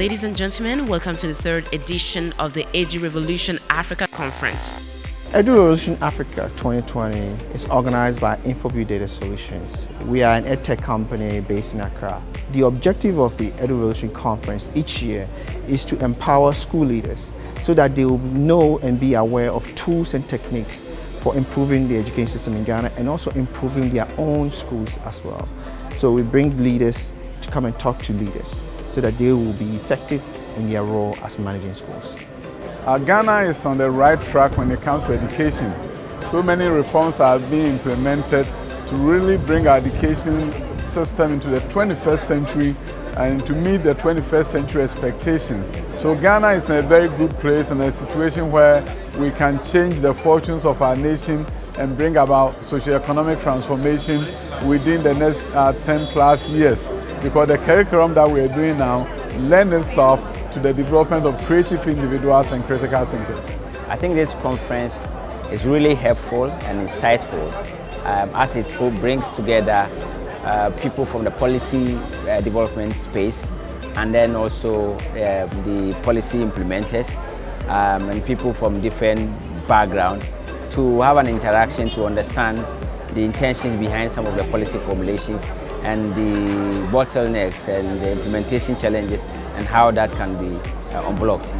Ladies and gentlemen, welcome to the third edition of the eduRevolution Africa Conference. eduRevolution Africa 2020 is organized by InfoView Data Solutions. We are an edtech company based in Accra. The objective of the eduRevolution Conference each year is to empower school leaders so that they will know and be aware of tools and techniques for improving the education system in Ghana and also improving their own schools as well. So we bring leaders to come and talk to leaders so that they will be effective in their role as managing schools. Ghana is on the right track when it comes to education. So many reforms are being implemented to really bring our education system into the 21st century and to meet the 21st century expectations. So Ghana is in a very good place and a situation where we can change the fortunes of our nation and bring about socio-economic transformation within the next 10 plus years. Because the curriculum that we are doing now lends itself to the development of creative individuals and critical thinkers. I think this conference is really helpful and insightful as it brings together people from the policy development space and then also the policy implementers and people from different backgrounds to have an interaction to understand the intentions behind some of the policy formulations and the bottlenecks and the implementation challenges and how that can be unblocked.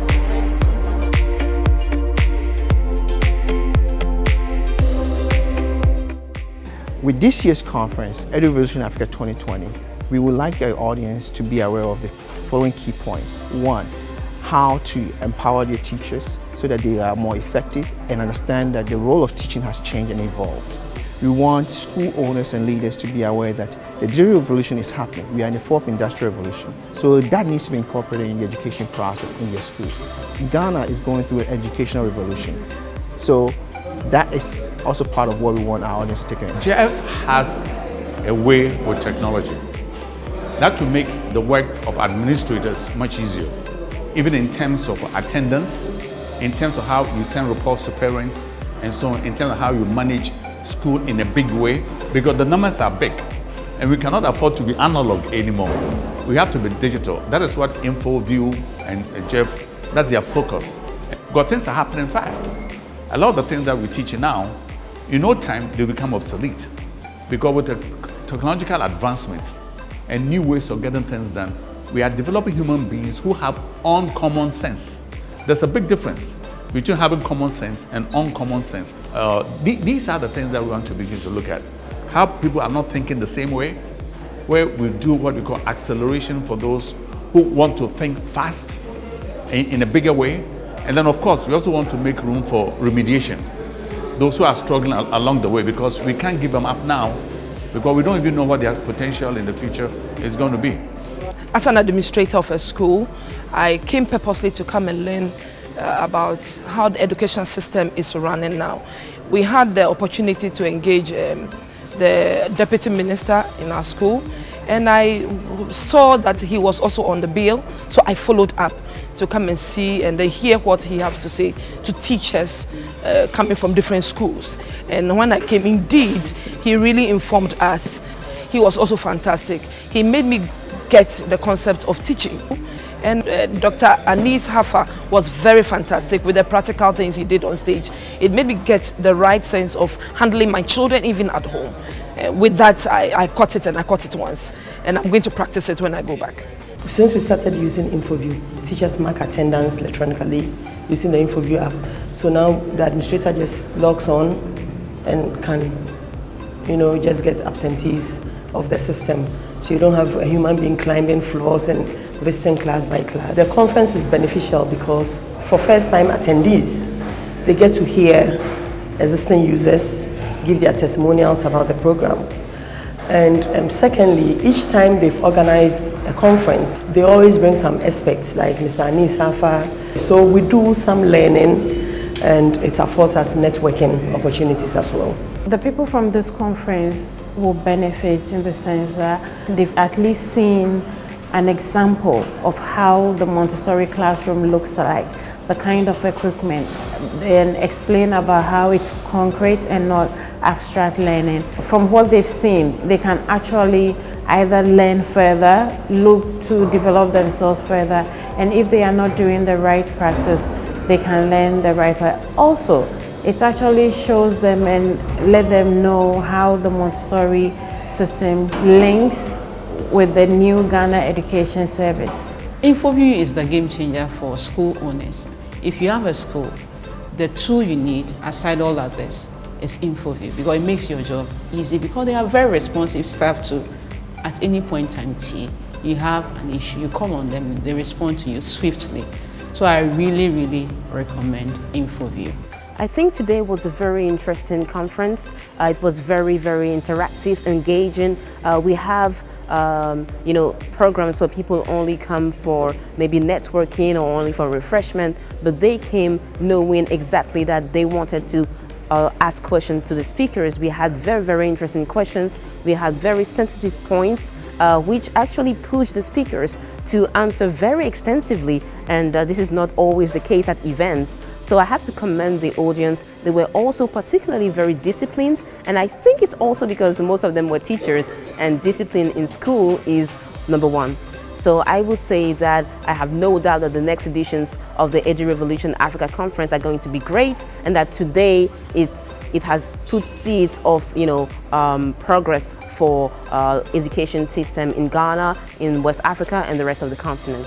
With this year's conference, eduRevolution Africa 2020, we would like our audience to be aware of the following key points. One, how to empower their teachers so that they are more effective and understand that the role of teaching has changed and evolved. We want school owners and leaders to be aware that the digital revolution is happening. We are in the fourth industrial revolution. So that needs to be incorporated in the education process in their schools. Ghana is going through an educational revolution. So that is also part of what we want our audience to take in. Jeff has a way with technology that to make the work of administrators much easier, even in terms of attendance, in terms of how you send reports to parents, and so on, in terms of how you manage school in a big way, because the numbers are big and we cannot afford to be analog anymore. We have to be digital. That is what InfoView and Jeff, that's their focus. Because things are happening fast. A lot of the things that we teach now, in no time they become obsolete. Because with the technological advancements and new ways of getting things done, we are developing human beings who have uncommon sense. There's a big difference between having common sense and uncommon sense. These are the things that we want to begin to look at. How people are not thinking the same way, where we do what we call acceleration for those who want to think fast in a bigger way. And then of course, we also want to make room for remediation. Those who are struggling along the way, because we can't give them up now, because we don't even know what their potential in the future is going to be. As an administrator of a school, I came purposely to come and learn about how the education system is running now. We had the opportunity to engage the deputy minister in our school, and I saw that he was also on the bill, so I followed up to come and see and then hear what he had to say to teachers coming from different schools. And when I came, indeed, he really informed us. He was also fantastic. He made me get the concept of teaching. And Dr. Haffar was very fantastic with the practical things he did on stage. It made me get the right sense of handling my children even at home. With that, I caught it, and I caught it once. And I'm going to practice it when I go back. Since we started using InfoView, teachers mark attendance electronically using the InfoView app. So now the administrator just logs on and can, just get absentees of the system. So you don't have a human being climbing floors and visiting class by class. The conference is beneficial because for first-time attendees, they get to hear existing users give their testimonials about the program. And secondly, each time they've organized a conference, they always bring some experts like Mr. Haffar. So we do some learning, and it affords us networking opportunities as well. The people from this conference will benefit in the sense that they've at least seen an example of how the Montessori classroom looks like, the kind of equipment, and explain about how it's concrete and not abstract learning. From what they've seen, they can actually either learn further, look to develop themselves further And if they are not doing the right practice, they can learn the right practice. Also, it actually shows them and let them know how the Montessori system links with the new Ghana Education Service. InfoView is the game changer for school owners. If you have a school, the tool you need, aside all others, is InfoView, because it makes your job easy, because they are very responsive staff too. At any point in time, you have an issue, you call on them, they respond to you swiftly. So I really recommend InfoView. I think today was a very interesting conference. It was very interactive, engaging. We have programs where people only come for maybe networking or only for refreshment, but they came knowing exactly that they wanted to ask questions to the speakers. We had very interesting questions. We had very sensitive points, which actually pushed the speakers to answer very extensively, and this is not always the case at events. So I have to commend the audience. They were also particularly very disciplined, and I think it's also because most of them were teachers, and discipline in school is number one. So I would say that I have no doubt that the next editions of the eduRevolution Africa Conference are going to be great, and that today it has put seeds of progress for education system in Ghana, in West Africa, and the rest of the continent.